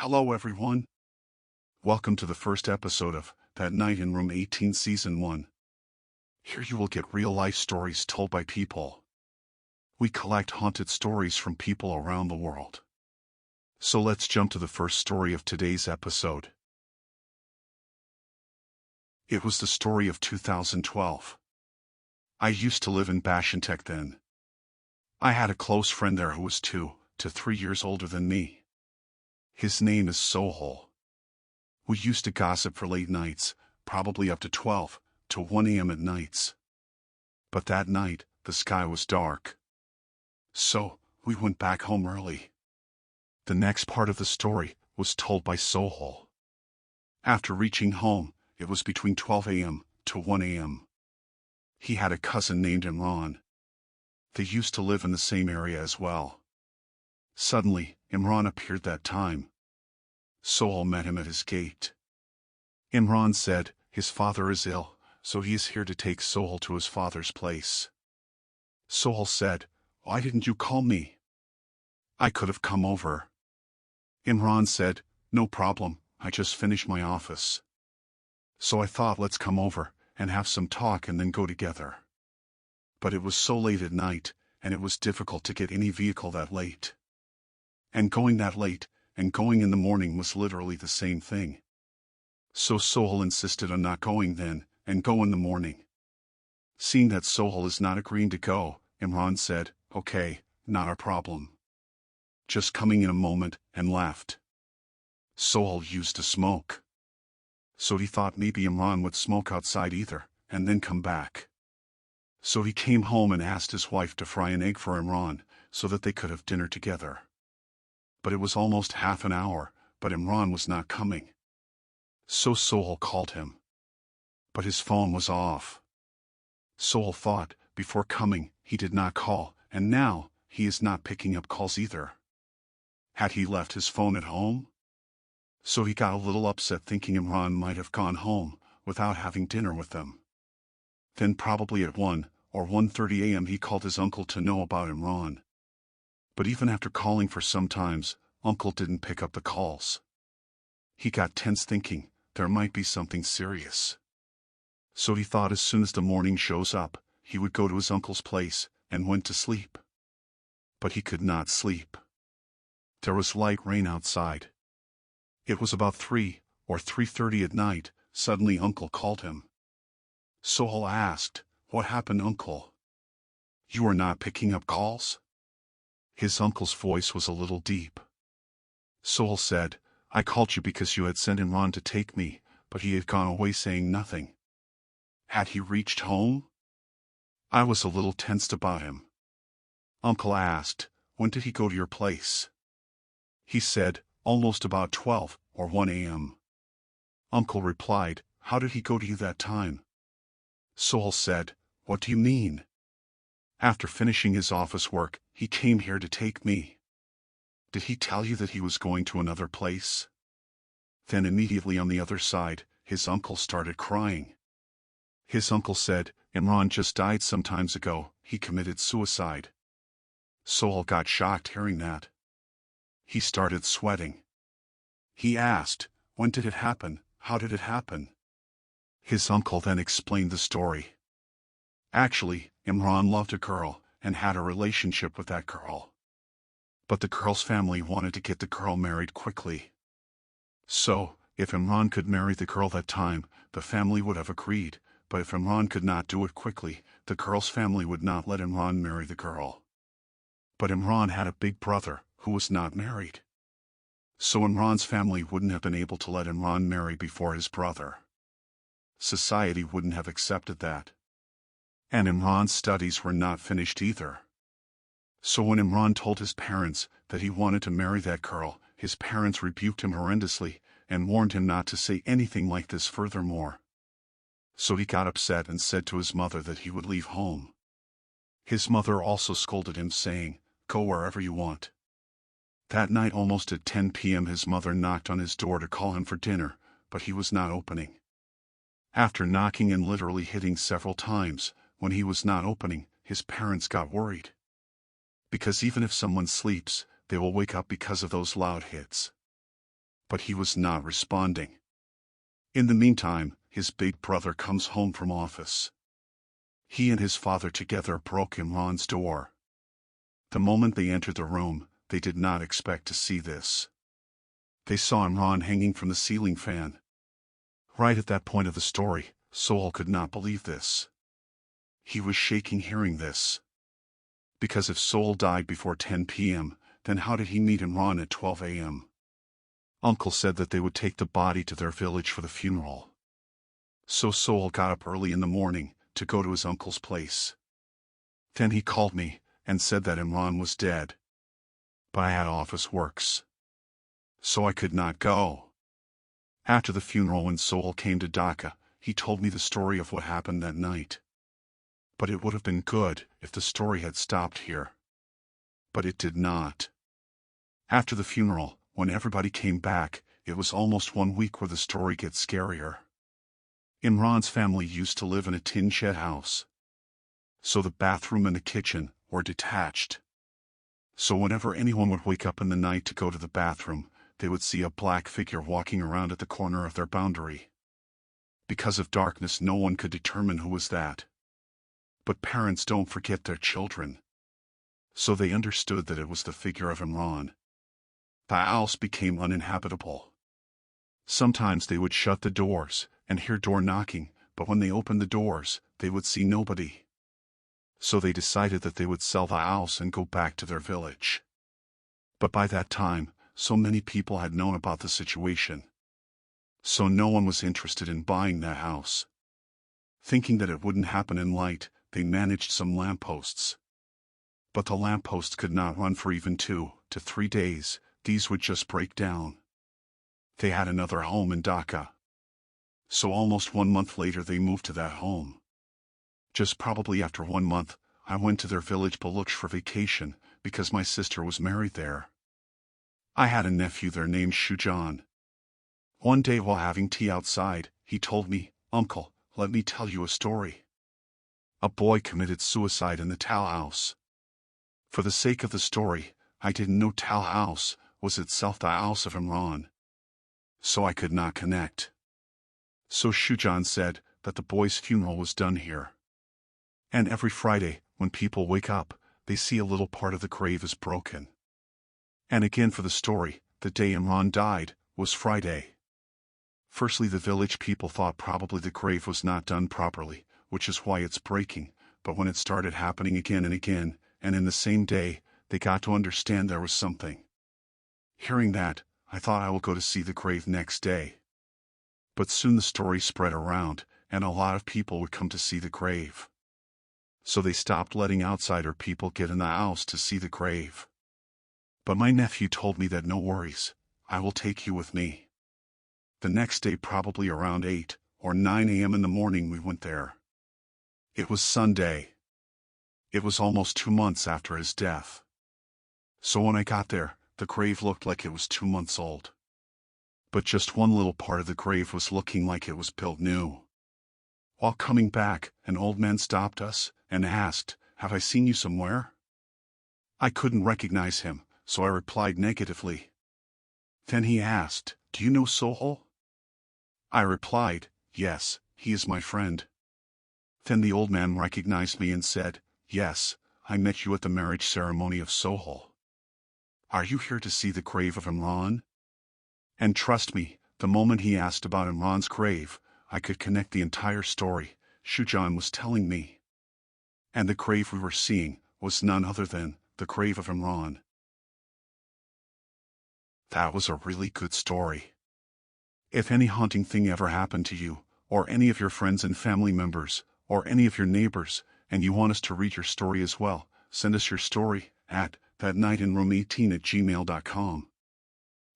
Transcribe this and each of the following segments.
Hello everyone. Welcome to the first episode of That Night in Room 18 Season 1. Here you will get real-life stories told by people. We collect haunted stories from people around the world. So let's jump to the first story of today's episode. It was the story of 2012. I used to live in Bashantech then. I had a close friend there who was 2 to 3 years older than me. His name is Sohol. We used to gossip for late nights, probably up to 12 to 1 a.m. at nights. But that night, the sky was dark. So, we went back home early. The next part of the story was told by Sohol. After reaching home, it was between 12 a.m. to 1 a.m. He had a cousin named Imran. They used to live in the same area as well. Suddenly, Imran appeared that time. Sohol met him at his gate. Imran said, his father is ill, so he is here to take Sohol to his father's place. Sohol said, why didn't you call me? I could have come over. Imran said, no problem, I just finished my office. So I thought let's come over and have some talk and then go together. But it was so late at night, and it was difficult to get any vehicle that late. And going that late, and going in the morning was literally the same thing. So Sohol insisted on not going then, and go in the morning. Seeing that Sohol is not agreeing to go, Imran said, okay, not a problem. Just coming in a moment, and left. Sohol used to smoke. So he thought maybe Imran would smoke outside either, and then come back. So he came home and asked his wife to fry an egg for Imran, so that they could have dinner together. But it was almost half an hour, but Imran was not coming. So Sohol called him. But his phone was off. Sohol thought, before coming, he did not call, and now, he is not picking up calls either. Had he left his phone at home? So he got a little upset thinking Imran might have gone home, without having dinner with them. Then probably at 1 or 1:30 a.m. he called his uncle to know about Imran. But even after calling for some times, Uncle didn't pick up the calls. He got tense thinking, there might be something serious. So he thought as soon as the morning shows up, he would go to his uncle's place, and went to sleep. But he could not sleep. There was light rain outside. It was about 3 or 3:30 at night, suddenly Uncle called him. Sohol asked, what happened, Uncle? You are not picking up calls? His uncle's voice was a little deep. Sohol said, I called you because you had sent Imran to take me, but he had gone away saying nothing. Had he reached home? I was a little tensed about him. Uncle asked, when did he go to your place? He said, almost about 12 or 1 a.m. Uncle replied, how did he go to you that time? Sohol said, what do you mean? After finishing his office work, he came here to take me. Did he tell you that he was going to another place? Then immediately on the other side, his uncle started crying. His uncle said, Imran just died some time ago, he committed suicide. Sohol got shocked hearing that. He started sweating. He asked, when did it happen, how did it happen? His uncle then explained the story. Actually, Imran loved a girl, and had a relationship with that girl. But the girl's family wanted to get the girl married quickly. So, if Imran could marry the girl that time, the family would have agreed, but if Imran could not do it quickly, the girl's family would not let Imran marry the girl. But Imran had a big brother, who was not married. So Imran's family wouldn't have been able to let Imran marry before his brother. Society wouldn't have accepted that. And Imran's studies were not finished either. So when Imran told his parents that he wanted to marry that girl, his parents rebuked him horrendously, and warned him not to say anything like this furthermore. So he got upset and said to his mother that he would leave home. His mother also scolded him saying, go wherever you want. That night almost at 10 p.m. his mother knocked on his door to call him for dinner, but he was not opening. After knocking and literally hitting several times, when he was not opening, his parents got worried. Because even if someone sleeps, they will wake up because of those loud hits. but he was not responding. In the meantime, his big brother comes home from office. He and his father together broke Imran's door. The moment they entered the room, they did not expect to see this. They saw Imran hanging from the ceiling fan. Right at that point of the story, Sohail could not believe this. He was shaking hearing this. Because if Sohail died before 10 p.m., then how did he meet Imran at 12 a.m.? Uncle said that they would take the body to their village for the funeral. So Sohail got up early in the morning to go to his uncle's place. Then he called me and said that Imran was dead. But I had office works, so I could not go. After the funeral, when Sohail came to Dhaka, he told me the story of what happened that night. But it would have been good if the story had stopped here. But it did not. After the funeral, when everybody came back, it was almost 1 week where the story gets scarier. Imran's family used to live in a tin shed house. So the bathroom and the kitchen were detached. So whenever anyone would wake up in the night to go to the bathroom, they would see a black figure walking around at the corner of their boundary. Because of darkness, no one could determine who was that. But parents don't forget their children. So they understood that it was the figure of Imran. The house became uninhabitable. Sometimes they would shut the doors and hear door knocking, but when they opened the doors, they would see nobody. So they decided that they would sell the house and go back to their village. But by that time, so many people had known about the situation. So no one was interested in buying that house. Thinking that it wouldn't happen in light, they managed some lampposts. But the lampposts could not run for even 2 to 3 days, these would just break down. They had another home in Dhaka. So almost 1 month later they moved to that home. Just probably after 1 month, I went to their village Baluch for vacation, because my sister was married there. I had a nephew there named Shujan. One day while having tea outside, he told me, "Uncle, let me tell you a story. A boy committed suicide in the Tal house." For the sake of the story, I didn't know Tal house was itself the house of Imran. So I could not connect. So Shujan said that the boy's funeral was done here. And every Friday, when people wake up, they see a little part of the grave is broken. And again for the story, the day Imran died was Friday. Firstly, the village people thought probably the grave was not done properly, which is why it's breaking, but when it started happening again and again, and in the same day, they got to understand there was something. Hearing that, I thought I will go to see the grave next day. But soon the story spread around, and a lot of people would come to see the grave. So they stopped letting outsider people get in the house to see the grave. But my nephew told me that no worries, I will take you with me. The next day, probably around 8 or 9 a.m. in the morning, we went there. It was Sunday. It was almost 2 months after his death. So when I got there, the grave looked like it was 2 months old. But just one little part of the grave was looking like it was built new. While coming back, an old man stopped us and asked, "Have I seen you somewhere?" I couldn't recognize him, so I replied negatively. Then he asked, "Do you know Sohail?" I replied, "Yes, he is my friend." Then the old man recognized me and said, "Yes, I met you at the marriage ceremony of Sohail. Are you here to see the grave of Imran?" And trust me, the moment he asked about Imran's grave, I could connect the entire story Shujan was telling me. And the grave we were seeing was none other than the grave of Imran. That was a really good story. If any haunting thing ever happened to you, or any of your friends and family members, or any of your neighbors, and you want us to read your story as well, send us your story at thatnightinroom18@gmail.com.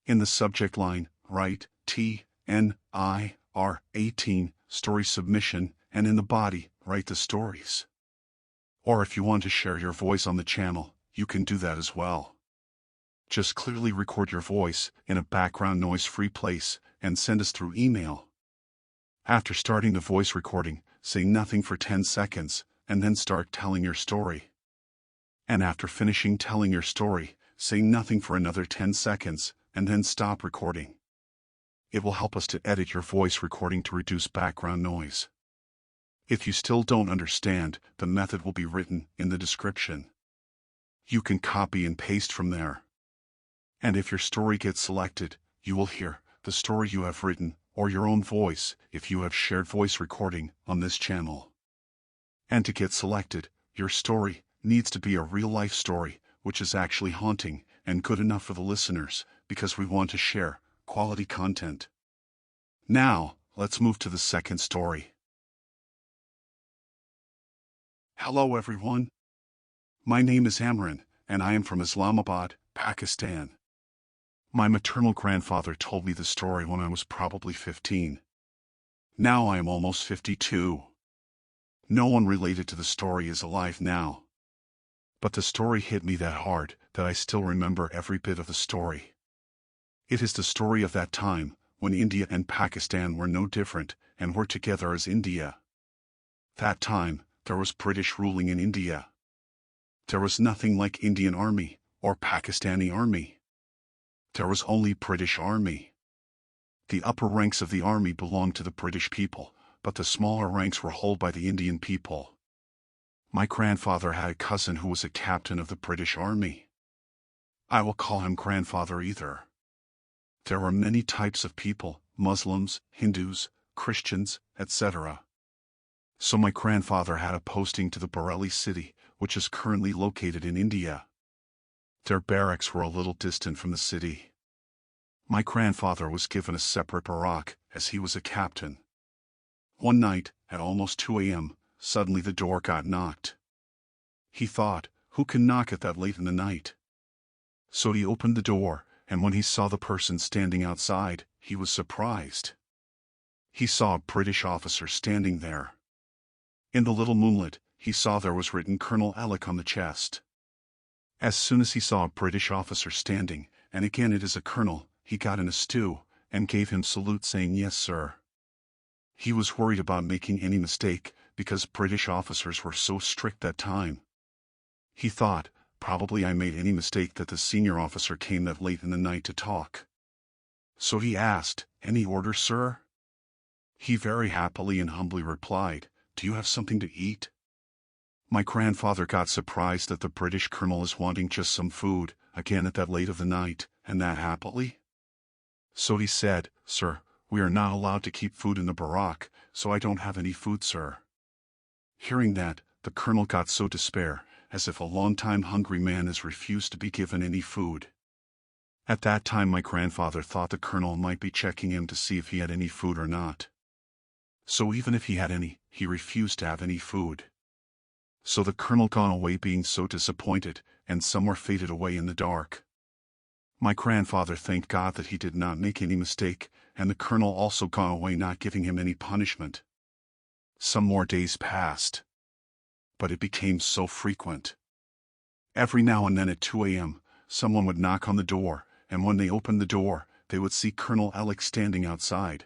In the subject line, write TNIR 18 story submission, and in the body, write the stories. Or if you want to share your voice on the channel, you can do that as well. Just clearly record your voice in a background noise-free place and send us through email. After starting the voice recording, say nothing for 10 seconds, and then start telling your story. And after finishing telling your story, say nothing for another 10 seconds, and then stop recording. It will help us to edit your voice recording to reduce background noise. If you still don't understand, the method will be written in the description. You can copy and paste from there. And if your story gets selected, you will hear the story you have written, or your own voice, if you have shared voice recording on this channel. And to get selected, your story needs to be a real-life story, which is actually haunting and good enough for the listeners, because we want to share quality content. Now, let's move to the second story. Hello everyone. My name is Amran, and I am from Islamabad, Pakistan. My maternal grandfather told me the story when I was probably 15. Now I am almost 52. No one related to the story is alive now. But the story hit me that hard that I still remember every bit of the story. It is the story of that time when India and Pakistan were no different and were together as India. That time, there was British ruling in India. There was nothing like Indian Army or Pakistani Army. There was only British Army. The upper ranks of the army belonged to the British people, but the smaller ranks were held by the Indian people. My grandfather had a cousin who was a captain of the British Army. I will call him grandfather either. There were many types of people, Muslims, Hindus, Christians, etc. So my grandfather had a posting to the Bareilly city, which is currently located in India. Their barracks were a little distant from the city. My grandfather was given a separate barrack, as he was a captain. One night, at almost 2 a.m., suddenly the door got knocked. He thought, who can knock at that late in the night? So he opened the door, and when he saw the person standing outside, he was surprised. He saw a British officer standing there. In the little moonlit, he saw there was written Colonel Alec on the chest. As soon as he saw a British officer standing, and again it is a colonel, he got in a stew, and gave him salute saying yes sir. He was worried about making any mistake, because British officers were so strict that time. He thought, probably I made any mistake that the senior officer came that late in the night to talk. So he asked, any orders sir? He very happily and humbly replied, do you have something to eat? My grandfather got surprised that the British colonel is wanting just some food, again at that late of the night, and that happily. So he said, sir, we are not allowed to keep food in the barrack, so I don't have any food sir. Hearing that, the colonel got so despair, as if a long-time hungry man has refused to be given any food. At that time my grandfather thought the colonel might be checking him to see if he had any food or not. So even if he had any, he refused to have any food. So the colonel gone away being so disappointed, and somewhere faded away in the dark. My grandfather thanked God that he did not make any mistake, and the colonel also gone away not giving him any punishment. Some more days passed. But it became so frequent. Every now and then at 2 a.m., someone would knock on the door, and when they opened the door, they would see Colonel Alec standing outside.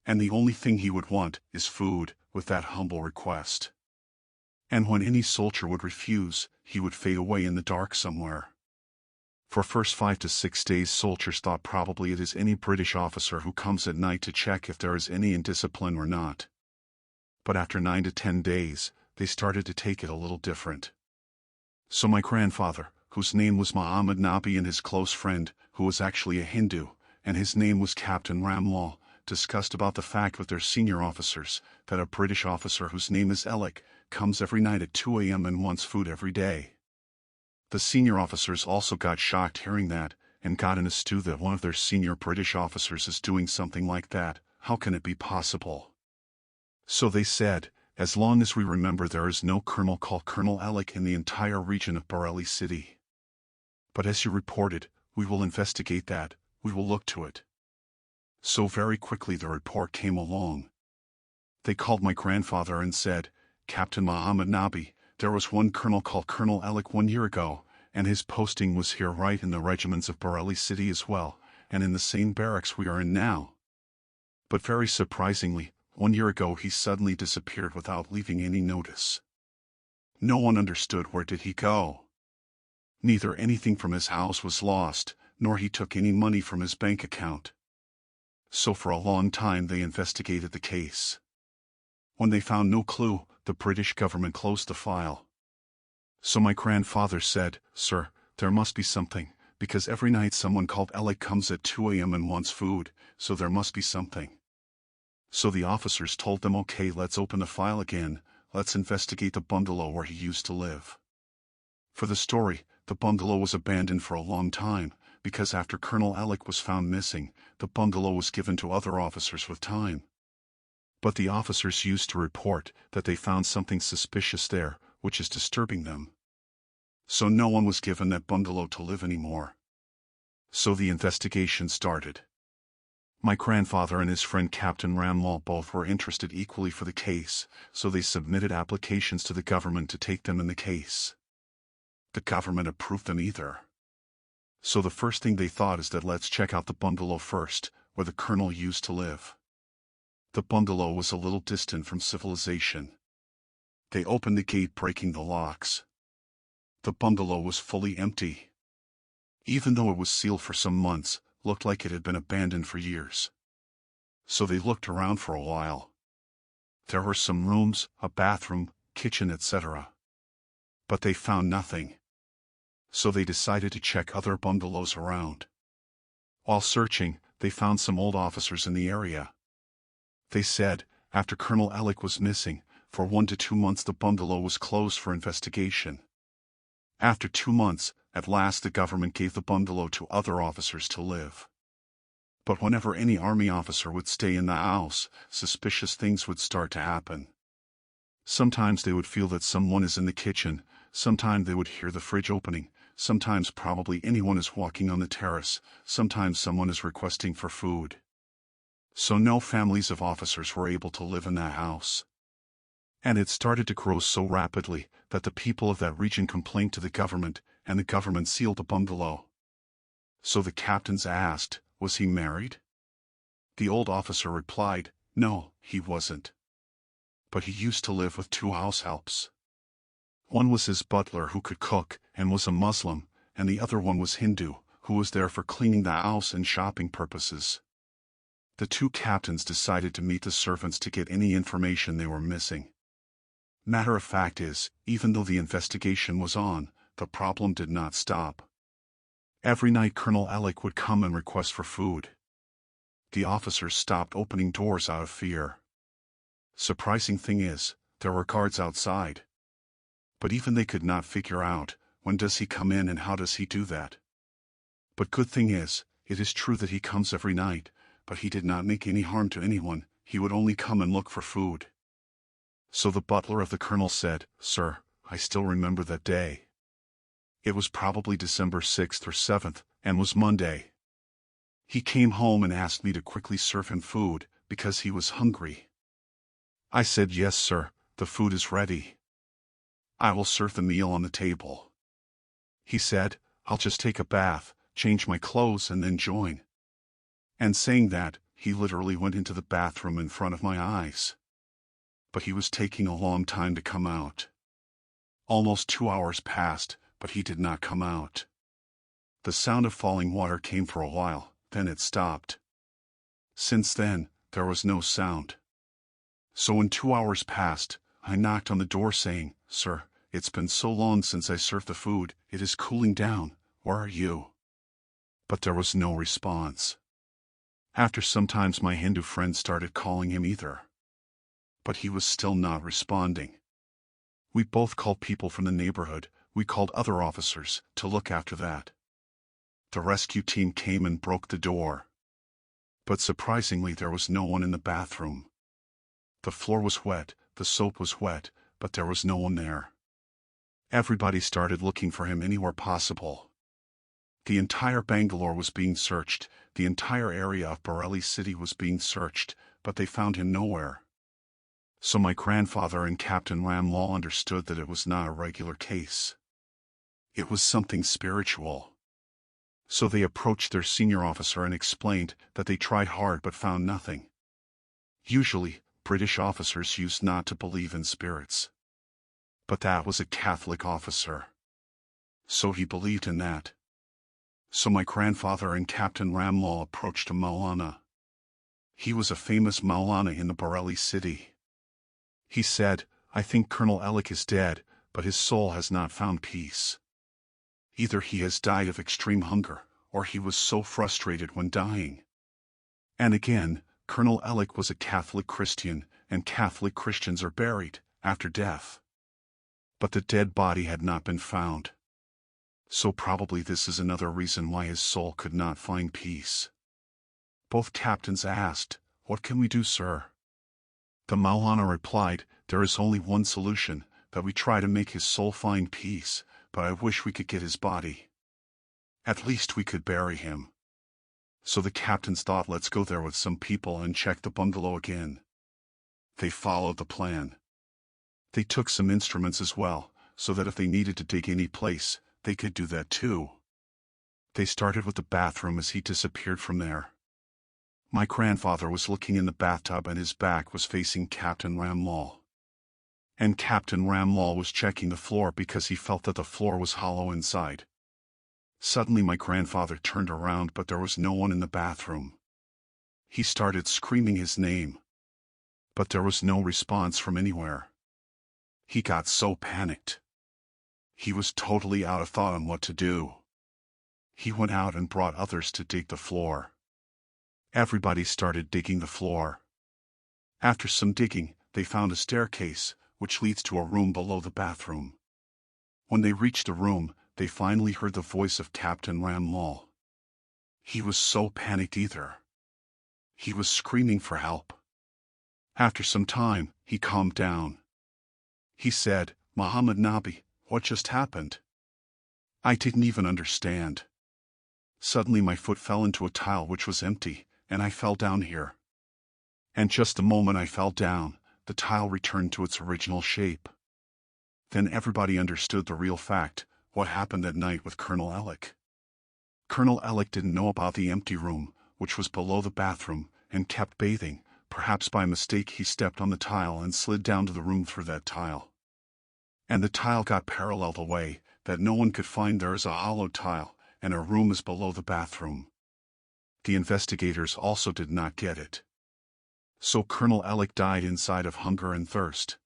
And the only thing he would want is food, with that humble request. And when any soldier would refuse, he would fade away in the dark somewhere. For first 5 to 6 days soldiers thought probably it is any British officer who comes at night to check if there is any indiscipline or not. But after 9 to 10 days, they started to take it a little different. So my grandfather, whose name was Muhammad Nabi, and his close friend, who was actually a Hindu, and his name was Captain Ramlal, discussed about the fact with their senior officers, that a British officer whose name is Alec, comes every night at 2 a.m. and wants food every day. The senior officers also got shocked hearing that, and got in a stew that one of their senior British officers is doing something like that. How can it be possible? So they said, as long as we remember there is no colonel called Colonel Alec in the entire region of Bareilly city. But as you reported, we will investigate that, we will look to it. So very quickly the report came along. They called my grandfather and said, Captain Muhammad Nabi, there was one colonel called Colonel Alec 1 year ago, and his posting was here right in the regiments of Bareilly city as well, and in the same barracks we are in now. But very surprisingly, 1 year ago he suddenly disappeared without leaving any notice. No one understood where did he go. Neither anything from his house was lost, nor he took any money from his bank account. So for a long time they investigated the case. When they found no clue, the British government closed the file. So my grandfather said, "Sir, there must be something, because every night someone called Alec comes at 2 a.m. and wants food, so there must be something." So the officers told them, "Okay, let's open the file again, let's investigate the bungalow where he used to live." For the story, the bungalow was abandoned for a long time, because after Colonel Alec was found missing, the bungalow was given to other officers with time. But the officers used to report that they found something suspicious there, which is disturbing them. So no one was given that bungalow to live anymore. So the investigation started. My grandfather and his friend Captain Ramlaw both were interested equally for the case, so they submitted applications to the government to take them in the case. The government approved them either. So the first thing they thought is that let's check out the bungalow first, where the colonel used to live. The bungalow was a little distant from civilization. They opened the gate, breaking the locks. The bungalow was fully empty. Even though it was sealed for some months, looked like it had been abandoned for years. So they looked around for a while. There were some rooms, a bathroom, kitchen, etc. But they found nothing. So they decided to check other bungalows around. While searching, they found some old officers in the area. They said, after Colonel Alec was missing, for 1 to 2 months the bungalow was closed for investigation. After 2 months, at last the government gave the bungalow to other officers to live. But whenever any army officer would stay in the house, suspicious things would start to happen. Sometimes they would feel that someone is in the kitchen, sometimes they would hear the fridge opening, sometimes probably anyone is walking on the terrace, sometimes someone is requesting for food. So no families of officers were able to live in that house. And it started to grow so rapidly that the people of that region complained to the government, and the government sealed the bungalow. So the captains asked, "Was he married?" The old officer replied, "No, he wasn't. But he used to live with 2 house helps. One was his butler who could cook and was a Muslim, and the other one was Hindu, who was there for cleaning the house and shopping purposes." The 2 captains decided to meet the servants to get any information they were missing. Matter of fact is, even though the investigation was on, the problem did not stop. Every night Colonel Alec would come and request for food. The officers stopped opening doors out of fear. Surprising thing is, there were guards outside. But even they could not figure out, when does he come in and how does he do that? But good thing is, it is true that he comes every night, but he did not make any harm to anyone, he would only come and look for food. So the butler of the colonel said, "Sir, I still remember that day. It was probably December 6th or 7th, and was Monday. He came home and asked me to quickly serve him food, because he was hungry. I said, 'Yes, sir, the food is ready. I will serve the meal on the table.' He said, 'I'll just take a bath, change my clothes and then join.' And saying that, he literally went into the bathroom in front of my eyes. But he was taking a long time to come out. Almost 2 hours passed, but he did not come out. The sound of falling water came for a while, then it stopped. Since then, there was no sound. So when 2 hours passed, I knocked on the door saying, 'Sir, it's been so long since I served the food, it is cooling down, where are you?' But there was no response. After some time my Hindu friend started calling him either. But he was still not responding. We both called people from the neighborhood, we called other officers, to look after that. The rescue team came and broke the door. But surprisingly there was no one in the bathroom. The floor was wet, the soap was wet, but there was no one there. Everybody started looking for him anywhere possible. The entire Bangalore was being searched, the entire area of Bareilly city was being searched, but they found him nowhere. So my grandfather and Captain Ramlaw understood that it was not a regular case. It was something spiritual. So they approached their senior officer and explained that they tried hard but found nothing. Usually, British officers used not to believe in spirits. But that was a Catholic officer. So he believed in that. So my grandfather and Captain Ramlaw approached a Maulana. He was a famous Maulana in the Borelli city. He said, "I think Colonel Ellick is dead, but his soul has not found peace. Either he has died of extreme hunger, or he was so frustrated when dying." And again, Colonel Ellick was a Catholic Christian, and Catholic Christians are buried after death. But the dead body had not been found. So probably this is another reason why his soul could not find peace. Both captains asked, "What can we do, sir?" The Maulana replied, "There is only one solution, that we try to make his soul find peace, but I wish we could get his body. At least we could bury him." So the captains thought, let's go there with some people and check the bungalow again. They followed the plan. They took some instruments as well, so that if they needed to dig any place, they could do that too. They started with the bathroom as he disappeared from there. My grandfather was looking in the bathtub and his back was facing Captain Ramlal. And Captain Ramlal was checking the floor because he felt that the floor was hollow inside. Suddenly my grandfather turned around, but there was no one in the bathroom. He started screaming his name. But there was no response from anywhere. He got so panicked. He was totally out of thought on what to do. He went out and brought others to dig the floor. Everybody started digging the floor. After some digging, they found a staircase, which leads to a room below the bathroom. When they reached the room, they finally heard the voice of Captain Ramlal. He was so panicked either. He was screaming for help. After some time, he calmed down. He said, "Muhammad Nabi, what just happened? I didn't even understand. Suddenly my foot fell into a tile which was empty, and I fell down here. And just the moment I fell down, the tile returned to its original shape." Then everybody understood the real fact, what happened that night with Colonel Ellick. Colonel Ellick didn't know about the empty room, which was below the bathroom, and kept bathing. Perhaps by mistake he stepped on the tile and slid down to the room through that tile. And the tile got paralleled away, that no one could find there is a hollow tile, and a room is below the bathroom. The investigators also did not get it. So Colonel Ellick died inside of hunger and thirst.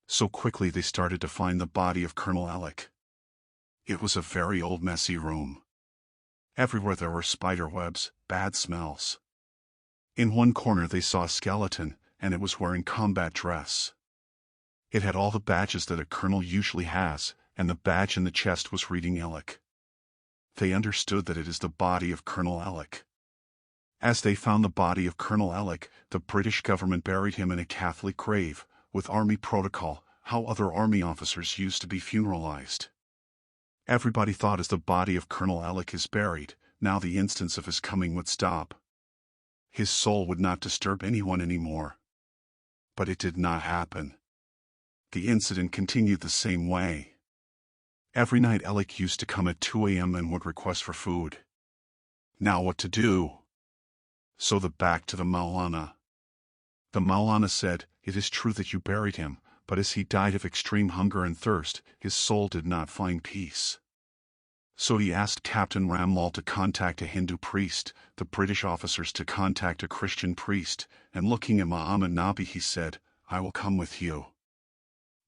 So quickly they started to find the body of Colonel Ellick. It was a very old messy room. Everywhere there were spider webs, bad smells. In one corner they saw a skeleton, and it was wearing combat dress. It had all the badges that a colonel usually has, and the badge in the chest was reading Ellick. They understood that it is the body of Colonel Ellick. As they found the body of Colonel Ellick, the British government buried him in a Catholic grave, with army protocol, how other army officers used to be funeralized. Everybody thought as the body of Colonel Ellick is buried, now the instance of his coming would stop. His soul would not disturb anyone anymore. But it did not happen. The incident continued the same way. Every night Ellick used to come at 2 a.m. and would request for food. Now what to do? So back to the Maulana. The Maulana said, "It is true that you buried him, but as he died of extreme hunger and thirst, his soul did not find peace." So he asked Captain Ramlal to contact a Hindu priest, the British officers to contact a Christian priest, and looking at Muhammad Nabi he said, "I will come with you.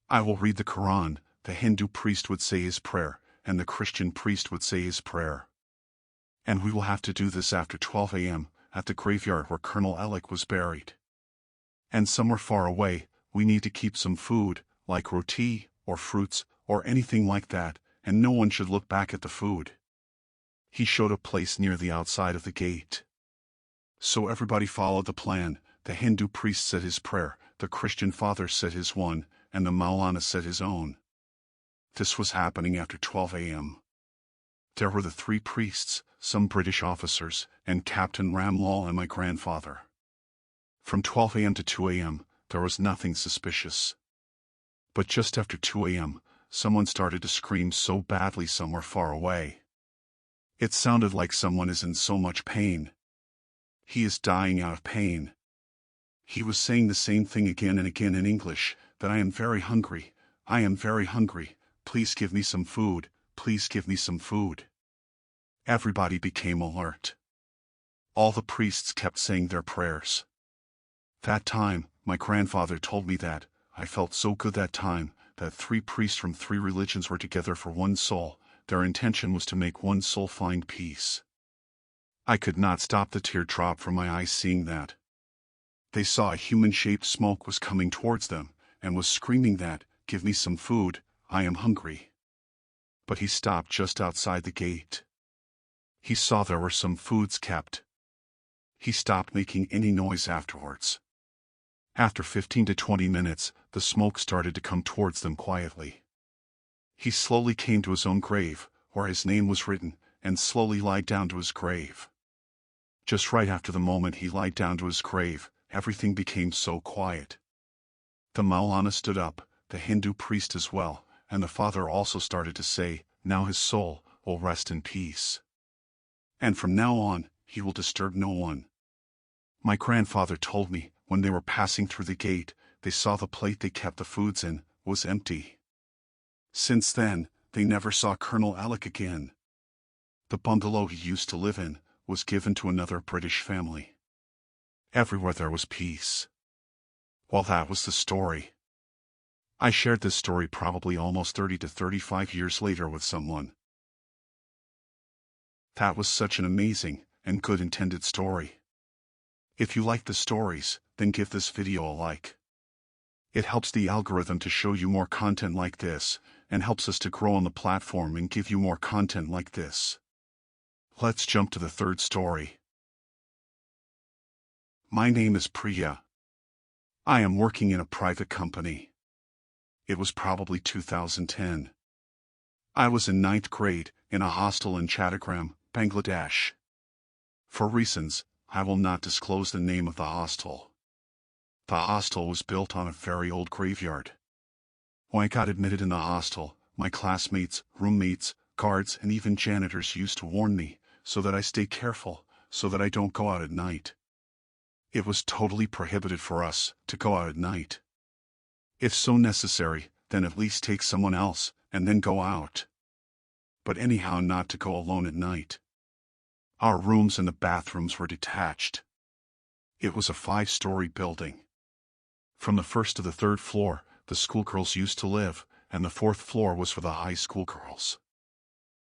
I will read the Quran." The Hindu priest would say his prayer, and the Christian priest would say his prayer. "And we will have to do this after 12 a.m., at the graveyard where Colonel Ellick was buried. And somewhere far away, we need to keep some food, like roti, or fruits, or anything like that, and no one should look back at the food." He showed a place near the outside of the gate. So everybody followed the plan. The Hindu priest said his prayer, the Christian father said his one, and the Maulana said his own. This was happening after 12 a.m. There were the 3 priests, some British officers, and Captain Ramlal and my grandfather. From 12 a.m. to 2 a.m., there was nothing suspicious. But just after 2 a.m., someone started to scream so badly somewhere far away. It sounded like someone is in so much pain. He is dying out of pain. He was saying the same thing again and again in English, that I am very hungry, I am very hungry, please give me some food, please give me some food. Everybody became alert. All the priests kept saying their prayers. That time, my grandfather told me that, I felt so good that time, that 3 priests from 3 religions were together for one soul. Their intention was to make one soul find peace. I could not stop the teardrop from my eyes seeing that. They saw a human-shaped smoke was coming towards them, and was screaming that, "Give me some food, I am hungry." But he stopped just outside the gate. He saw there were some foods kept. He stopped making any noise afterwards. After 15 to 20 minutes, the smoke started to come towards them quietly. He slowly came to his own grave, where his name was written, and slowly lied down to his grave. Just right after the moment he lied down to his grave, everything became so quiet. The Maulana stood up, the Hindu priest as well, and the father also started to say, "Now his soul will rest in peace. And from now on, he will disturb no one." My grandfather told me, when they were passing through the gate, they saw the plate they kept the foods in was empty. Since then, they never saw Colonel Alec again. The bungalow he used to live in was given to another British family. Everywhere there was peace. Well, that was the story. I shared this story probably almost 30 to 35 years later with someone. That was such an amazing and good intended story. If you like the stories, then give this video a like. It helps the algorithm to show you more content like this, and helps us to grow on the platform and give you more content like this. Let's jump to the third story. My name is Priya. I am working in a private company. It was probably 2010. I was in 9th grade, in a hostel in Chattogram, Bangladesh. For reasons, I will not disclose the name of the hostel. The hostel was built on a very old graveyard. When I got admitted in the hostel, my classmates, roommates, guards, and even janitors used to warn me, so that I stay careful, so that I don't go out at night. It was totally prohibited for us to go out at night. If so necessary, then at least take someone else, and then go out. But anyhow, not to go alone at night. Our rooms and the bathrooms were detached. It was a 5-story building. From the 1st to the 3rd floor, the schoolgirls used to live, and the 4th floor was for the high school girls.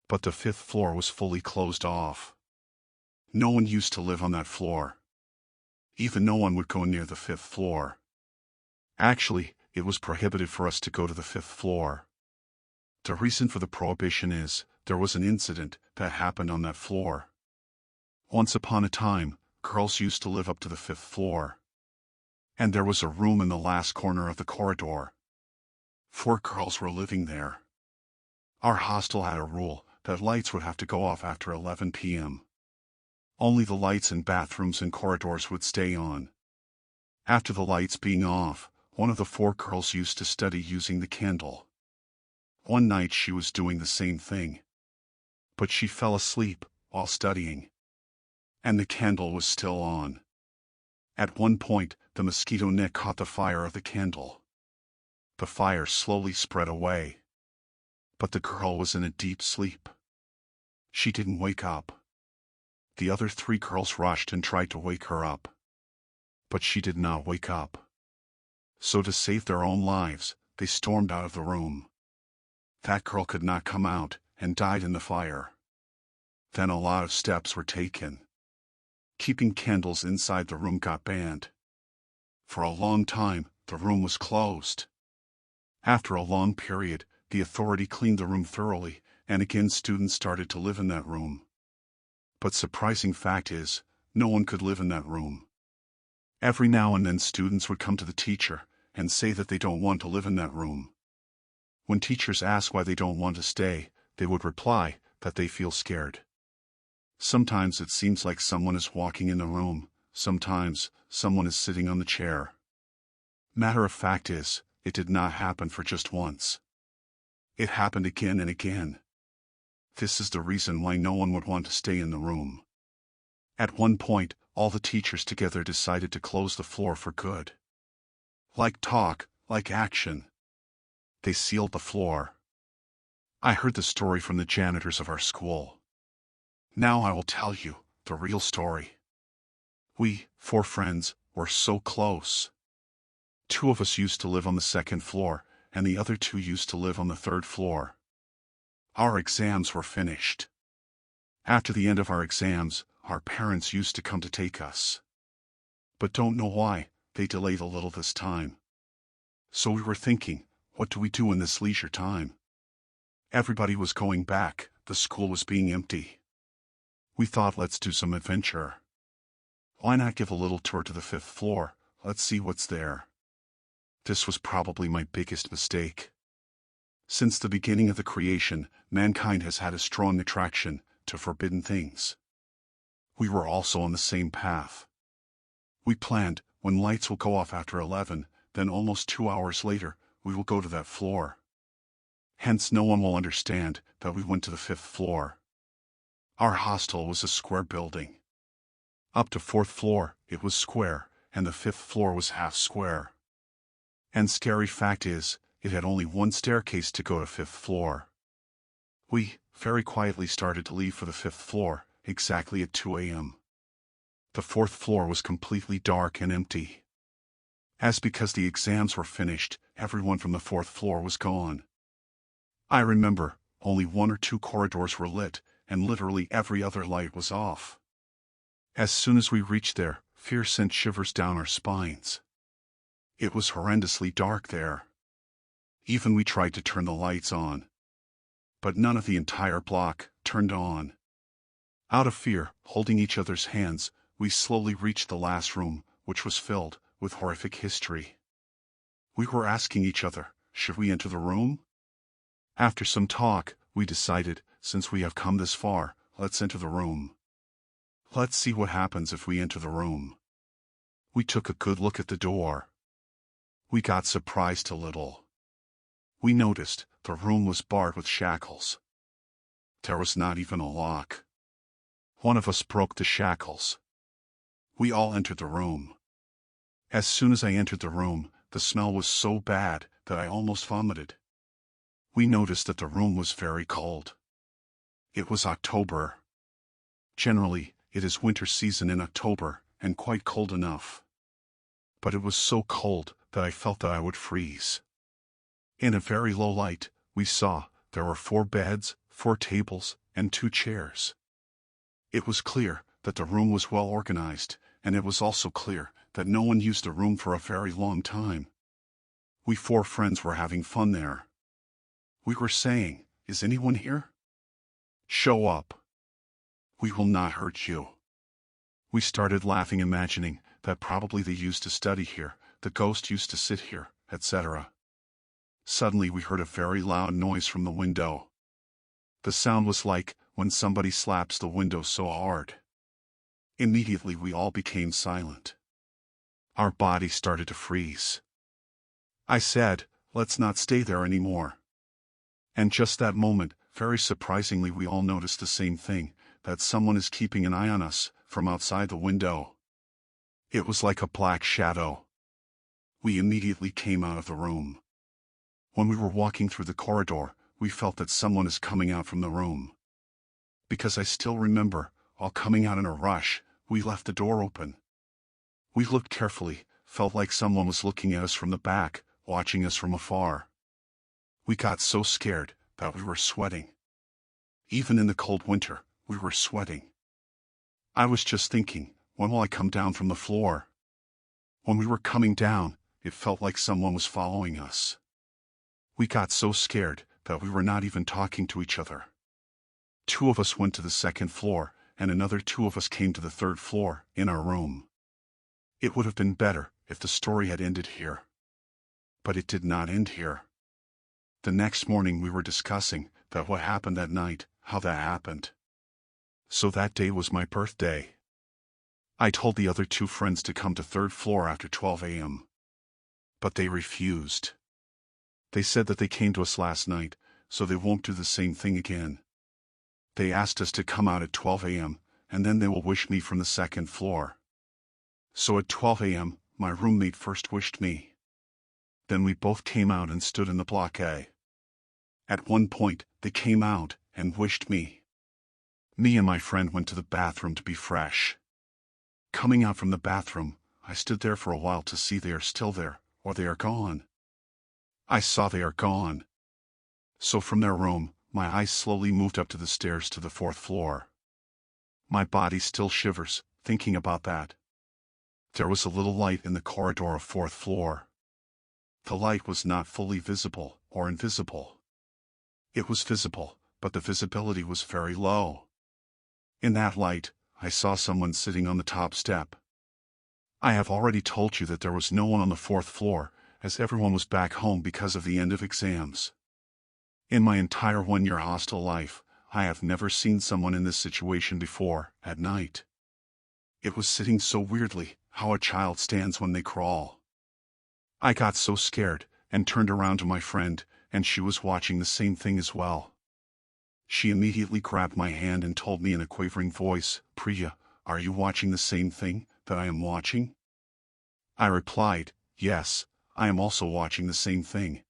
But the 5th floor was fully closed off. No one used to live on that floor. Even no one would go near the 5th floor. Actually, it was prohibited for us to go to the 5th floor. The reason for the prohibition is, there was an incident that happened on that floor. Once upon a time, girls used to live up to the 5th floor. And there was a room in the last corner of the corridor. 4 girls were living there. Our hostel had a rule that lights would have to go off after 11 p.m. Only the lights in bathrooms and corridors would stay on. After the lights being off, one of the 4 girls used to study using the candle. One night she was doing the same thing. But she fell asleep while studying. And the candle was still on. At one point, the mosquito net caught the fire of the candle. The fire slowly spread away. But the girl was in a deep sleep. She didn't wake up. The other 3 girls rushed and tried to wake her up. But she did not wake up. So to save their own lives, they stormed out of the room. That girl could not come out, and died in the fire. Then a lot of steps were taken. Keeping candles inside the room got banned. For a long time, the room was closed. After a long period, the authority cleaned the room thoroughly, and again students started to live in that room. But surprising fact is, no one could live in that room. Every now and then students would come to the teacher and say that they don't want to live in that room. When teachers ask why they don't want to stay, they would reply that they feel scared. Sometimes it seems like someone is walking in the room, sometimes someone is sitting on the chair. Matter of fact is, it did not happen for just once. It happened again and again. This is the reason why no one would want to stay in the room. At one point, all the teachers together decided to close the floor for good. Like talk, like action. They sealed the floor. I heard the story from the janitors of our school. Now I will tell you the real story. We, 4 friends, were so close. 2 of us used to live on the 2nd floor, and the other 2 used to live on the 3rd floor. Our exams were finished. After the end of our exams, our parents used to come to take us. But don't know why, they delayed a little this time. So we were thinking, what do we do in this leisure time? Everybody was going back, the school was being empty. We thought, let's do some adventure. Why not give a little tour to the 5th floor, let's see what's there. This was probably my biggest mistake. Since the beginning of the creation, mankind has had a strong attraction to forbidden things. We were also on the same path. We planned, when lights will go off after 11, then almost 2 hours later, we will go to that floor. Hence no one will understand that we went to the 5th floor. Our hostel was a square building. Up to 4th floor, it was square, and the 5th floor was half square. And scary fact is, it had only one staircase to go to 5th floor. We, very quietly started to leave for the 5th floor, exactly at 2 a.m. The 4th floor was completely dark and empty. As because the exams were finished, everyone from the 4th floor was gone. I remember, only 1 or 2 corridors were lit, and literally every other light was off. As soon as we reached there, fear sent shivers down our spines. It was horrendously dark there. Even we tried to turn the lights on. But none of the entire block turned on. Out of fear, holding each other's hands, we slowly reached the last room, which was filled with horrific history. We were asking each other, should we enter the room? After some talk, we decided, since we have come this far, let's enter the room. Let's see what happens if we enter the room. We took a good look at the door. We got surprised a little. We noticed the room was barred with shackles. There was not even a lock. One of us broke the shackles. We all entered the room. As soon as I entered the room, the smell was so bad that I almost vomited. We noticed that the room was very cold. It was October. Generally, it is winter season in October, and quite cold enough. But it was so cold that I felt that I would freeze. In a very low light, we saw there were 4 beds, 4 tables, and 2 chairs. It was clear that the room was well organized, and it was also clear that no one used the room for a very long time. We 4 friends were having fun there. We were saying, is anyone here? Show up. We will not hurt you. We started laughing, imagining that probably they used to study here, the ghost used to sit here, etc. Suddenly we heard a very loud noise from the window. The sound was like when somebody slaps the window so hard. Immediately we all became silent. Our bodies started to freeze. I said, let's not stay there anymore. And just that moment, very surprisingly, we all noticed the same thing, that someone is keeping an eye on us from outside the window. It was like a black shadow. We immediately came out of the room. When we were walking through the corridor, we felt that someone is coming out from the room. Because I still remember, while coming out in a rush, we left the door open. We looked carefully, felt like someone was looking at us from the back, watching us from afar. We got so scared that we were sweating. Even in the cold winter, we were sweating. I was just thinking, when will I come down from the floor? When we were coming down, it felt like someone was following us. We got so scared that we were not even talking to each other. 2 of us went to the 2nd floor, and another 2 of us came to the 3rd floor, in our room. It would have been better if the story had ended here. But it did not end here. The next morning we were discussing that what happened that night, how that happened. So that day was my birthday. I told the other 2 friends to come to 3rd floor after 12 a.m. But they refused. They said that they came to us last night, so they won't do the same thing again. They asked us to come out at 12 a.m., and then they will wish me from the 2nd floor. So at 12 a.m., my roommate first wished me. Then we both came out and stood in the block A. At one point, they came out and wished me. Me and my friend went to the bathroom to be fresh. Coming out from the bathroom, I stood there for a while to see they are still there, or they are gone. I saw they are gone. So from their room, my eyes slowly moved up to the stairs to the 4th floor. My body still shivers, thinking about that. There was a little light in the corridor of 4th floor. The light was not fully visible or invisible. It was visible, but the visibility was very low. In that light, I saw someone sitting on the top step. I have already told you that there was no one on the 4th floor, as everyone was back home because of the end of exams. In my entire 1-year hostel life, I have never seen someone in this situation before, at night. It was sitting so weirdly, how a child stands when they crawl. I got so scared, and turned around to my friend, and she was watching the same thing as well. She immediately grabbed my hand and told me in a quavering voice, "Priya, are you watching the same thing that I am watching?" I replied, "Yes, I am also watching the same thing."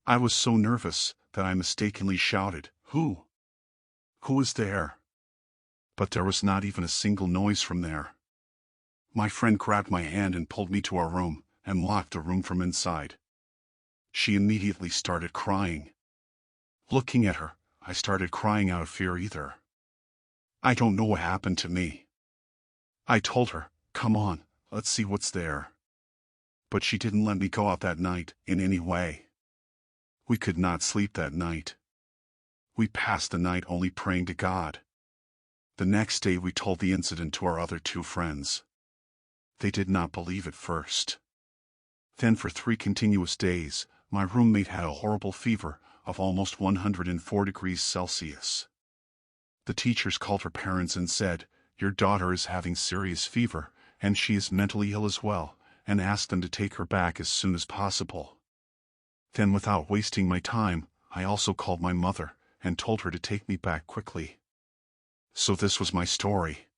I was so nervous that I mistakenly shouted, "Who? Who is there?" But there was not even a single noise from there. My friend grabbed my hand and pulled me to our room, and locked the room from inside. She immediately started crying. Looking at her, I started crying out of fear either. I don't know what happened to me. I told her, "Come on, let's see what's there." But she didn't let me go out that night in any way. We could not sleep that night. We passed the night only praying to God. The next day we told the incident to our other 2 friends. They did not believe at first. Then for 3 continuous days, my roommate had a horrible fever of almost 104 degrees Celsius. The teachers called her parents and said, "Your daughter is having serious fever, and she is mentally ill as well," and asked them to take her back as soon as possible. Then without wasting my time, I also called my mother, and told her to take me back quickly. So this was my story.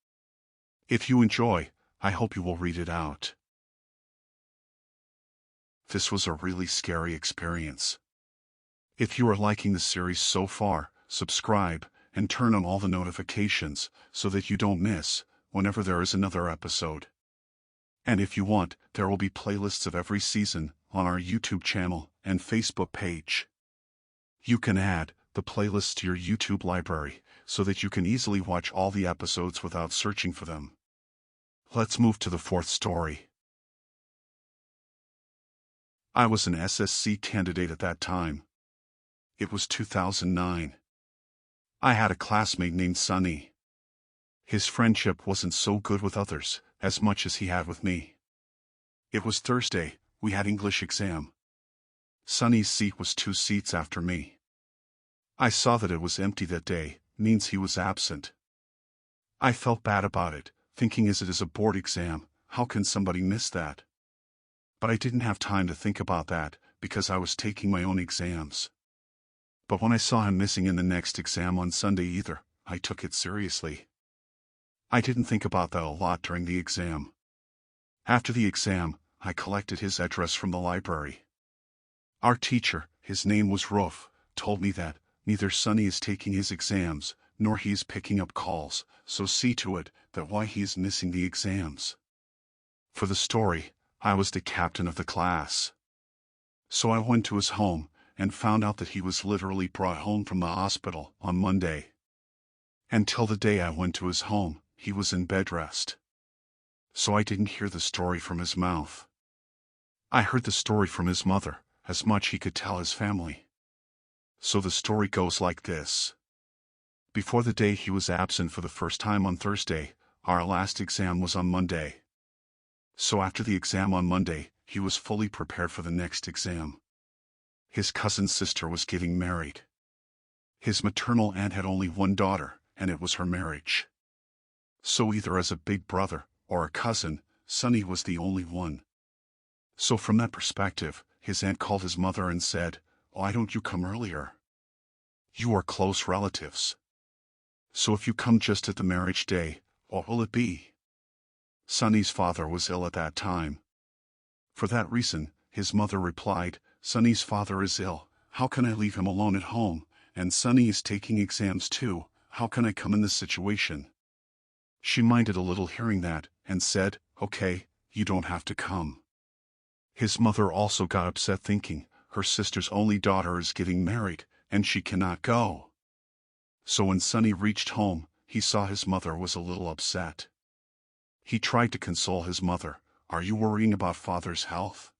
If you enjoy, I hope you will read it out. This was a really scary experience. If you are liking the series so far, subscribe, and turn on all the notifications, so that you don't miss whenever there is another episode. And if you want, there will be playlists of every season on our YouTube channel and Facebook page. You can add the playlists to your YouTube library, so that you can easily watch all the episodes without searching for them. Let's move to the 4th story. I was an SSC candidate at that time. It was 2009. I had a classmate named Sunny. His friendship wasn't so good with others as much as he had with me. It was Thursday, we had English exam. Sunny's seat was 2 seats after me. I saw that it was empty that day, means he was absent. I felt bad about it, thinking as it is a board exam, how can somebody miss that? But I didn't have time to think about that, because I was taking my own exams. But when I saw him missing in the next exam on Sunday either, I took it seriously. I didn't think about that a lot during the exam. After the exam, I collected his address from the library. Our teacher, his name was Roof, told me that neither Sunny is taking his exams, nor he is picking up calls, so see to it that why he is missing the exams. For the story, I was the captain of the class. So I went to his home, and found out that he was literally brought home from the hospital on Monday. Until the day I went to his home, he was in bed rest. So I didn't hear the story from his mouth. I heard the story from his mother, as much he could tell his family. So the story goes like this. Before the day he was absent for the first time on Thursday, our last exam was on Monday. So after the exam on Monday, he was fully prepared for the next exam. His cousin's sister was getting married. His maternal aunt had only one daughter, and it was her marriage. So either as a big brother or a cousin, Sunny was the only one. So from that perspective, his aunt called his mother and said, "Why don't you come earlier? You are close relatives. So if you come just at the marriage day, what will it be?" Sunny's father was ill at that time. For that reason, his mother replied, "Sunny's father is ill, how can I leave him alone at home, and Sunny is taking exams too, how can I come in this situation?" She minded a little hearing that, and said, "Okay, you don't have to come." His mother also got upset thinking, her sister's only daughter is getting married, and she cannot go. So when Sonny reached home, he saw his mother was a little upset. He tried to console his mother. "Are you worrying about father's health?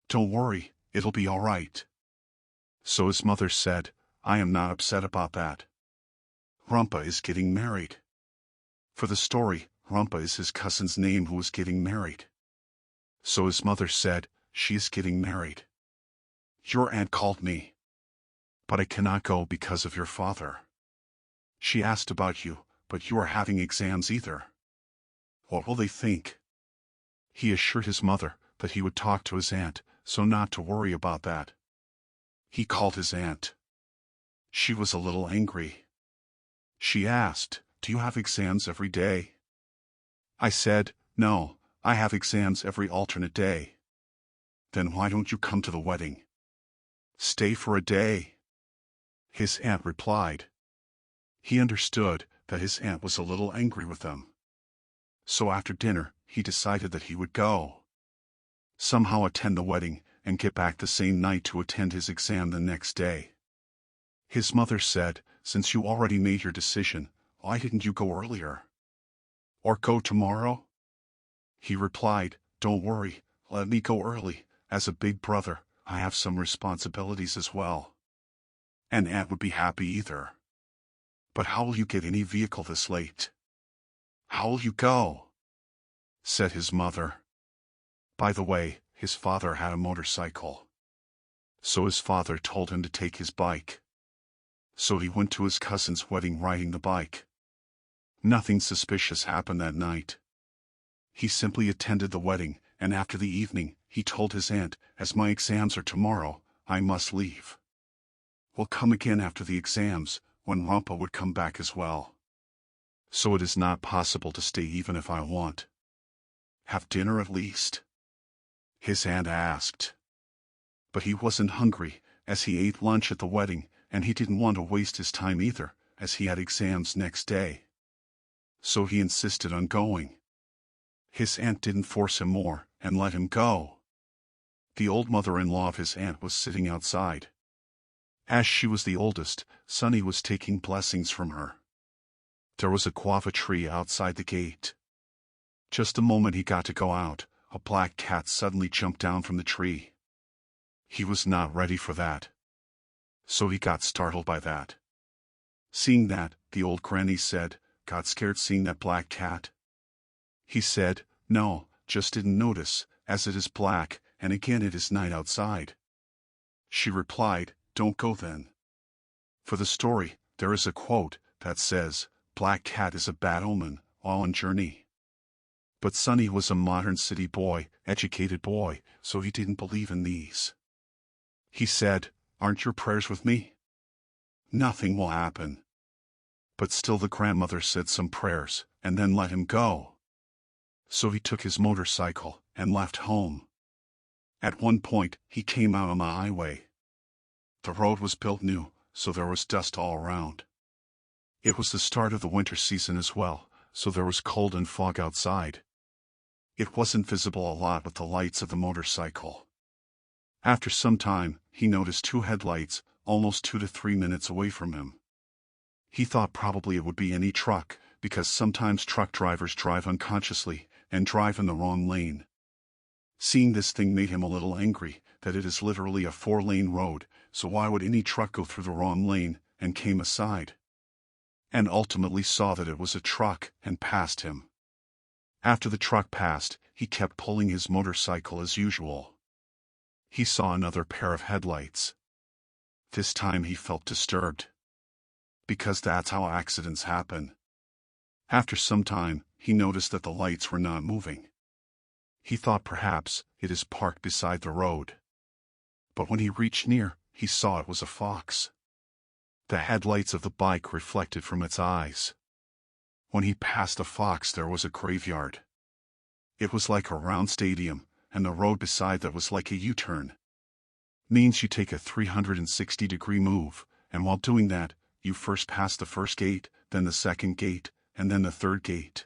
Don't worry, it'll be all right." So his mother said, "I am not upset about that. Rumpa is getting married." For the story, Rumpa is his cousin's name who is getting married. So his mother said, "She is getting married. Your aunt called me, but I cannot go because of your father. She asked about you, but you are having exams either. What will they think?" He assured his mother that he would talk to his aunt, so not to worry about that. He called his aunt. She was a little angry. She asked, "Do you have exams every day?" I said, "No, I have exams every alternate day." "Then why don't you come to the wedding? Stay for a day," his aunt replied. He understood that his aunt was a little angry with them. So after dinner, he decided that he would go. Somehow attend the wedding, and get back the same night to attend his exam the next day. His mother said, "Since you already made your decision, why didn't you go earlier? Or go tomorrow?" He replied, "Don't worry, let me go early. As a big brother, I have some responsibilities as well. And Aunt would be happy either." "But how will you get any vehicle this late? How will you go?" said his mother. By the way, his father had a motorcycle. So his father told him to take his bike. So he went to his cousin's wedding riding the bike. Nothing suspicious happened that night. He simply attended the wedding, and after the evening, he told his aunt, "As my exams are tomorrow, I must leave. We'll come again after the exams, when Rumpa would come back as well. So it is not possible to stay even if I want. Have dinner at least?" his aunt asked. But he wasn't hungry, as he ate lunch at the wedding, and he didn't want to waste his time either, as he had exams next day. So he insisted on going. His aunt didn't force him more, and let him go. The old mother-in-law of his aunt was sitting outside. As she was the oldest, Sonny was taking blessings from her. There was a guava tree outside the gate. Just the moment he got to go out, a black cat suddenly jumped down from the tree. He was not ready for that. So he got startled by that. Seeing that, the old granny said, "Got scared seeing that black cat?" He said, "No, just didn't notice, as it is black, and again it is night outside." She replied, "Don't go then." For the story, there is a quote that says, "Black cat is a bad omen, while on journey." But Sonny was a modern city boy, educated boy, so he didn't believe in these. He said, "Aren't your prayers with me? Nothing will happen." But still the grandmother said some prayers, and then let him go. So he took his motorcycle, and left home. At one point, he came out on the highway. The road was built new, so there was dust all around. It was the start of the winter season as well, so there was cold and fog outside. It wasn't visible a lot with the lights of the motorcycle. After some time, he noticed two headlights, almost 2 to 3 minutes away from him. He thought probably it would be any truck, because sometimes truck drivers drive unconsciously, and drive in the wrong lane. Seeing this thing made him a little angry, that it is literally a 4-lane road, so why would any truck go through the wrong lane, and came aside. And ultimately saw that it was a truck, and passed him. After the truck passed, he kept pulling his motorcycle as usual. He saw another pair of headlights. This time he felt disturbed. Because that's how accidents happen. After some time, he noticed that the lights were not moving. He thought perhaps it is parked beside the road. But when he reached near, he saw it was a fox. The headlights of the bike reflected from its eyes. When he passed the fox, there was a graveyard. It was like a round stadium, and the road beside that was like a U-turn. Means you take a 360-degree move, and while doing that, you first pass the first gate, then the second gate, and then the third gate.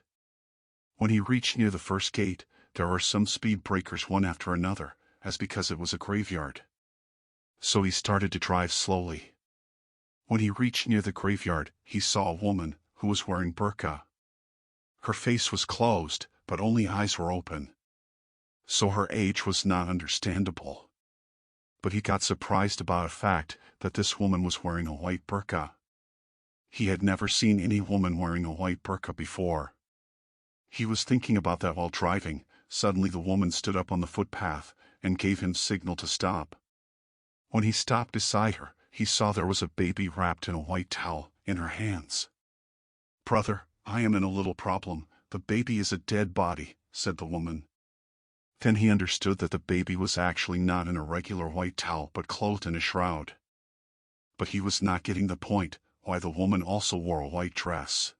When he reached near the first gate, there were some speed breakers one after another, as because it was a graveyard. So he started to drive slowly. When he reached near the graveyard, he saw a woman who was wearing burqa. Her face was closed, but only eyes were open. So her age was not understandable. But he got surprised about the fact that this woman was wearing a white burqa. He had never seen any woman wearing a white burqa before. He was thinking about that while driving. Suddenly the woman stood up on the footpath and gave him signal to stop. When he stopped beside her, he saw there was a baby wrapped in a white towel in her hands. "Brother, I am in a little problem. The baby is a dead body," said the woman. Then he understood that the baby was actually not in a regular white towel but clothed in a shroud. But he was not getting the point why the woman also wore a white dress.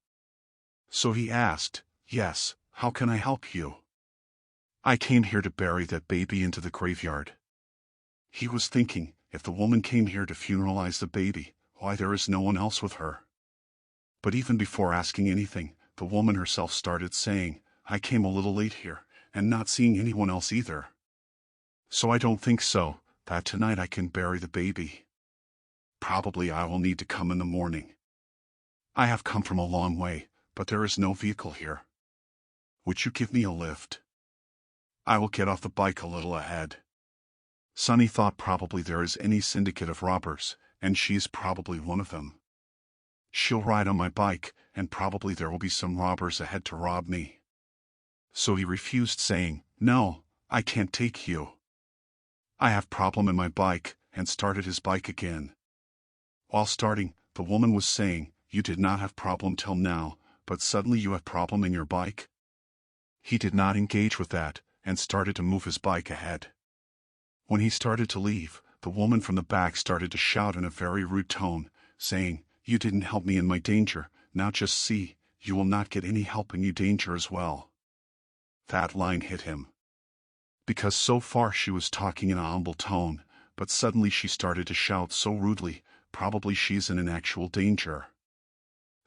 So he asked, "Yes, how can I help you?" "I came here to bury that baby into the graveyard." He was thinking, if the woman came here to funeralize the baby, why there is no one else with her? But even before asking anything, the woman herself started saying, "I came a little late here, and not seeing anyone else either. So I don't think so, that tonight I can bury the baby. Probably I will need to come in the morning. I have come from a long way, but there is no vehicle here. Would you give me a lift? I will get off the bike a little ahead." Sonny thought probably there is any syndicate of robbers, and she is probably one of them. She'll ride on my bike, and probably there will be some robbers ahead to rob me. So he refused, saying, "No, I can't take you. I have problem in my bike," and started his bike again. While starting, the woman was saying, "You did not have problem till now, but suddenly you have problem in your bike?" He did not engage with that, and started to move his bike ahead. When he started to leave, the woman from the back started to shout in a very rude tone, saying, "You didn't help me in my danger, now just see, you will not get any help in your danger as well." That line hit him. Because so far she was talking in a humble tone, but suddenly she started to shout so rudely, probably she's in an actual danger.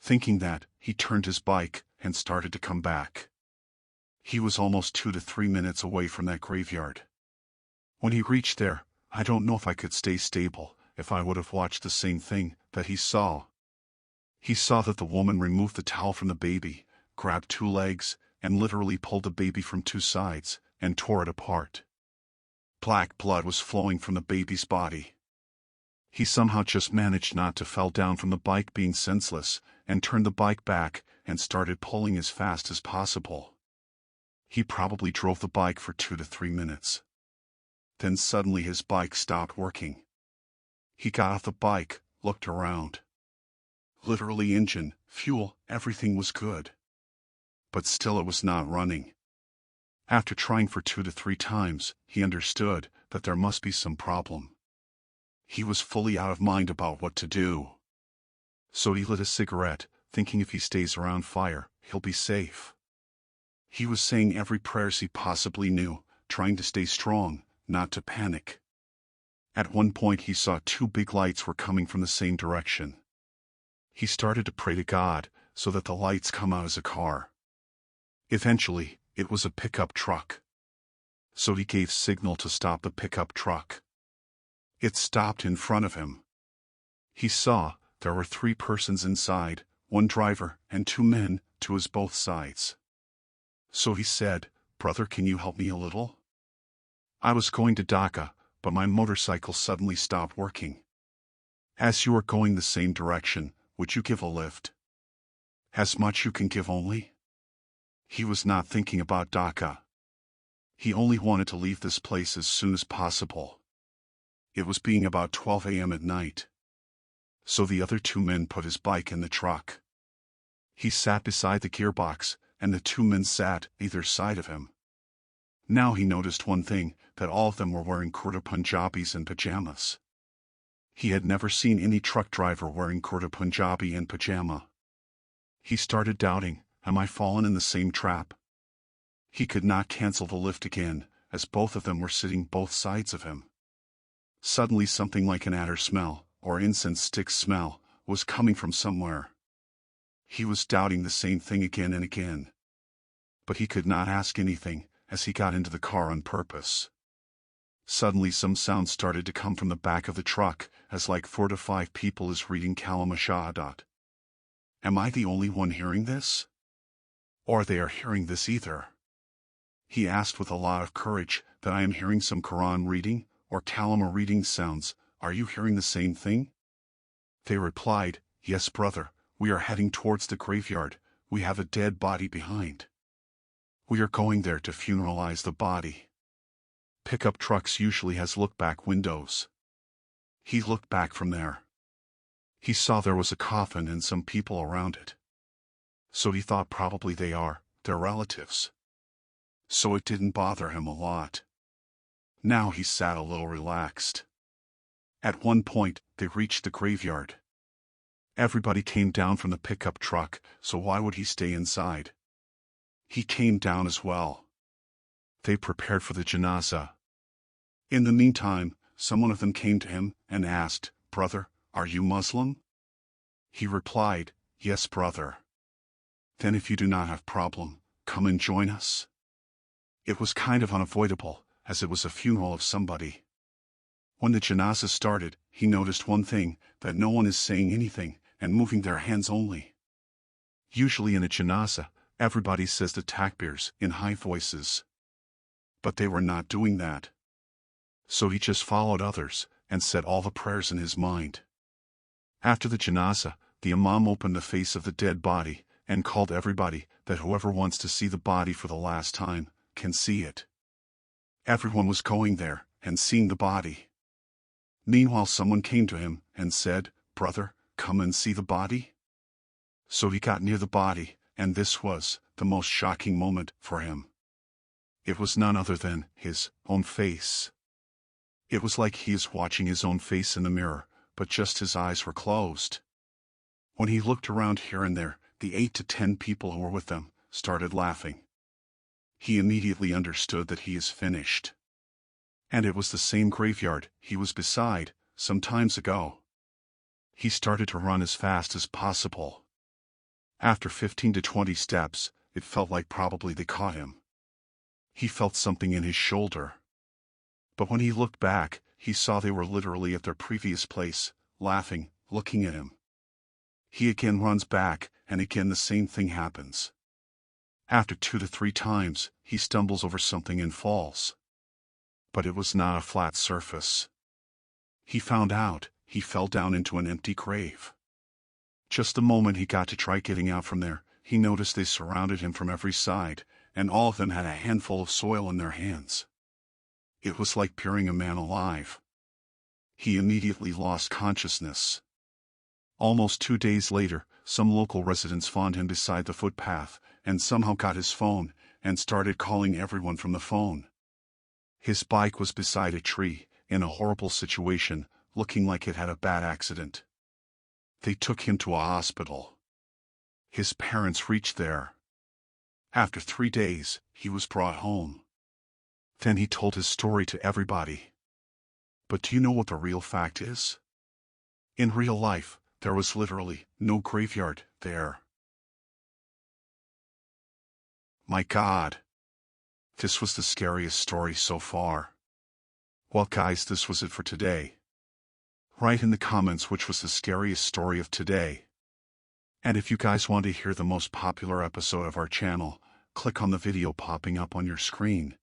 Thinking that, he turned his bike and started to come back. He was almost 2 to 3 minutes away from that graveyard. When he reached there, I don't know if I could stay stable if I would have watched the same thing that he saw. He saw that the woman removed the towel from the baby, grabbed 2 legs, and literally pulled the baby from 2 sides, and tore it apart. Black blood was flowing from the baby's body. He somehow just managed not to fall down from the bike being senseless, and turned the bike back, and started pulling as fast as possible. He probably drove the bike for 2 to 3 minutes. Then suddenly his bike stopped working. He got off the bike, looked around. Literally engine, fuel, everything was good. But still it was not running. After trying for 2 to 3 times, he understood that there must be some problem. He was fully out of mind about what to do. So he lit a cigarette, thinking if he stays around fire, he'll be safe. He was saying every prayers he possibly knew, trying to stay strong, not to panic. At one point he saw 2 big lights were coming from the same direction. He started to pray to God, so that the lights come out as a car. Eventually, it was a pickup truck. So he gave signal to stop the pickup truck. It stopped in front of him. He saw there were 3 persons inside, 1 driver and 2 men, to his both sides. So he said, "Brother, can you help me a little? I was going to Dhaka, but my motorcycle suddenly stopped working. As you are going the same direction, would you give a lift? As much you can give only?" He was not thinking about Dhaka. He only wanted to leave this place as soon as possible. It was being about 12 a.m. at night. So the other 2 men put his bike in the truck. He sat beside the gearbox, and the 2 men sat either side of him. Now he noticed one thing, that all of them were wearing kurta Punjabis and pajamas. He had never seen any truck driver wearing kurta Punjabi and pajama. He started doubting, am I fallen in the same trap? He could not cancel the lift again, as both of them were sitting both sides of him. Suddenly something like an adder smell, or incense stick smell, was coming from somewhere. He was doubting the same thing again and again. But he could not ask anything, as he got into the car on purpose. Suddenly some sound started to come from the back of the truck, as like 4 to 5 people is reading Kalama Shahadat. Am I the only one hearing this? Or they are hearing this either? He asked with a lot of courage, that I am hearing some Quran reading, or Kalama reading sounds. Are you hearing the same thing? They replied, yes brother, we are heading towards the graveyard, we have a dead body behind. We are going there to funeralize the body. Pickup trucks usually has look-back windows. He looked back from there. He saw there was a coffin and some people around it. So he thought probably they are their relatives. So it didn't bother him a lot. Now he sat a little relaxed. At one point, they reached the graveyard. Everybody came down from the pickup truck, so why would he stay inside? He came down as well. They prepared for the janazah. In the meantime, someone of them came to him and asked, brother, are you Muslim? He replied, yes brother. Then if you do not have problem, come and join us. It was kind of unavoidable, as it was a funeral of somebody. When the janazah started, he noticed one thing, that no one is saying anything, and moving their hands only. Usually in a janazah, everybody says the takbirs in high voices. But they were not doing that. So he just followed others, and said all the prayers in his mind. After the janazah, the imam opened the face of the dead body, and called everybody, that whoever wants to see the body for the last time, can see it. Everyone was going there, and seeing the body. Meanwhile someone came to him, and said, brother, come and see the body? So he got near the body, and this was the most shocking moment for him. It was none other than his own face. It was like he is watching his own face in the mirror, but just his eyes were closed. When he looked around here and there, the 8 to 10 people who were with them started laughing. He immediately understood that he is finished. And it was the same graveyard he was beside some times ago. He started to run as fast as possible. After 15 to 20 steps, it felt like probably they caught him. He felt something in his shoulder. But when he looked back, he saw they were literally at their previous place, laughing, looking at him. He again runs back, and again the same thing happens. After 2 to 3 times, he stumbles over something and falls. But it was not a flat surface. He found out, he fell down into an empty grave. Just the moment he got to try getting out from there, he noticed they surrounded him from every side, and all of them had a handful of soil in their hands. It was like burying a man alive. He immediately lost consciousness. Almost 2 days later, some local residents found him beside the footpath, and somehow got his phone, and started calling everyone from the phone. His bike was beside a tree, in a horrible situation, looking like it had a bad accident. They took him to a hospital. His parents reached there. After 3 days, he was brought home. Then he told his story to everybody. But do you know what the real fact is? In real life, there was literally no graveyard there. My God. This was the scariest story so far. Well guys, this was it for today. Write in the comments which was the scariest story of today. And if you guys want to hear the most popular episode of our channel, click on the video popping up on your screen.